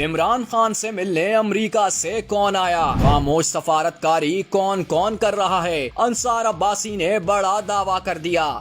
عمران خان سے ملنے امریکہ سے کون آیا؟ خاموش سفارتکاری کون کون کر رہا ہے؟ انصار عباسی نے بڑا دعویٰ کر دیا۔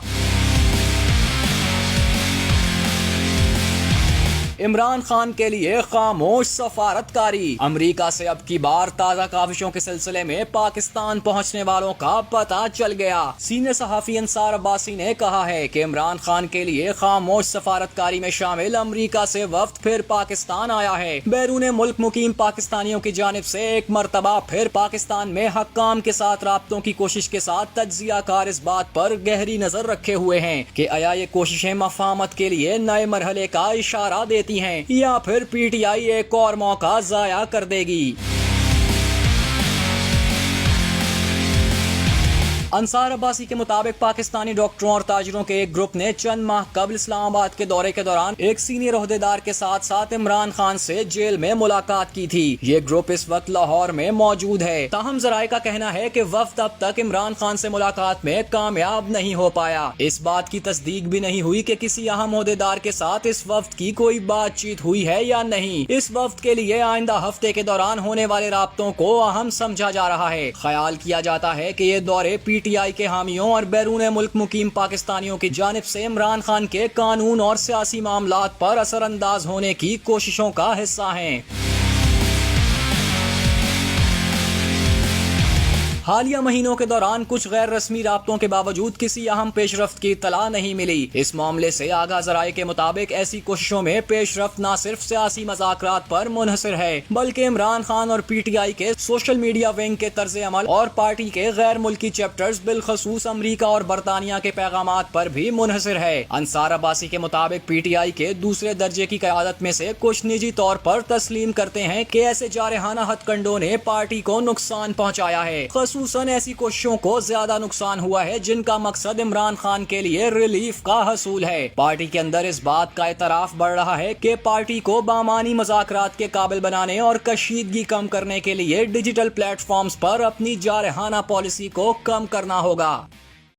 عمران خان کے لیے خاموش سفارتکاری۔ امریکہ سے اب کی بار تازہ کاوشوں کے سلسلے میں پاکستان پہنچنے والوں کا پتہ چل گیا۔ سینئر صحافی انصار عباسی نے کہا ہے کہ عمران خان کے لیے خاموش سفارتکاری میں شامل امریکہ سے وفد پھر پاکستان آیا ہے۔ بیرون ملک مقیم پاکستانیوں کی جانب سے ایک مرتبہ پھر پاکستان میں حکام کے ساتھ رابطوں کی کوشش کے ساتھ تجزیہ کار اس بات پر گہری نظر رکھے ہوئے ہیں کہ آیا یہ کوششیں مفاہمت کے لیے نئے مرحلے کا اشارہ دیتی ہیں یا پھر پی ٹی آئی ایک اور موقع ضائع کر دے گی۔ انصار عباسی کے مطابق پاکستانی ڈاکٹروں اور تاجروں کے ایک گروپ نے چند ماہ قبل اسلام آباد کے دورے کے دوران ایک سینئر عہدیدار کے ساتھ ساتھ عمران خان سے جیل میں ملاقات کی تھی۔ یہ گروپ اس وقت لاہور میں موجود ہے۔ تاہم ذرائع کا کہنا ہے کہ وفد اب تک عمران خان سے ملاقات میں کامیاب نہیں ہو پایا۔ اس بات کی تصدیق بھی نہیں ہوئی کہ کسی اہم عہدیدار کے ساتھ اس وفد کی کوئی بات چیت ہوئی ہے یا نہیں۔ اس وفد کے لیے آئندہ ہفتے کے دوران ہونے والے رابطوں کو اہم سمجھا جا رہا ہے۔ خیال کیا جاتا ہے کہ یہ دورے پی ٹی آئی کے حامیوں اور بیرون ملک مقیم پاکستانیوں کی جانب سے عمران خان کے قانون اور سیاسی معاملات پر اثر انداز ہونے کی کوششوں کا حصہ ہیں۔ حالیہ مہینوں کے دوران کچھ غیر رسمی رابطوں کے باوجود کسی اہم پیش رفت کی اطلاع نہیں ملی۔ اس معاملے سے آگاہ ذرائع کے مطابق ایسی کوششوں میں پیش رفت نہ صرف سیاسی مذاکرات پر منحصر ہے بلکہ عمران خان اور پی ٹی آئی کے سوشل میڈیا ونگ کے طرز عمل اور پارٹی کے غیر ملکی چیپٹرز بالخصوص امریکہ اور برطانیہ کے پیغامات پر بھی منحصر ہے۔ انصار عباسی کے مطابق پی ٹی آئی کے دوسرے درجے کی قیادت میں سے کچھ نجی طور پر تسلیم کرتے ہیں کہ ایسے جارحانہ ہتھ کنڈوں نے پارٹی کو نقصان پہنچایا ہے۔ خصوصاً ایسی کوششوں کو زیادہ نقصان ہوا ہے جن کا مقصد عمران خان کے لیے ریلیف کا حصول ہے۔ پارٹی کے اندر اس بات کا اعتراف بڑھ رہا ہے کہ پارٹی کو بامعنی مذاکرات کے قابل بنانے اور کشیدگی کم کرنے کے لیے ڈیجیٹل پلیٹ فارمز پر اپنی جارحانہ پالیسی کو کم کرنا ہوگا۔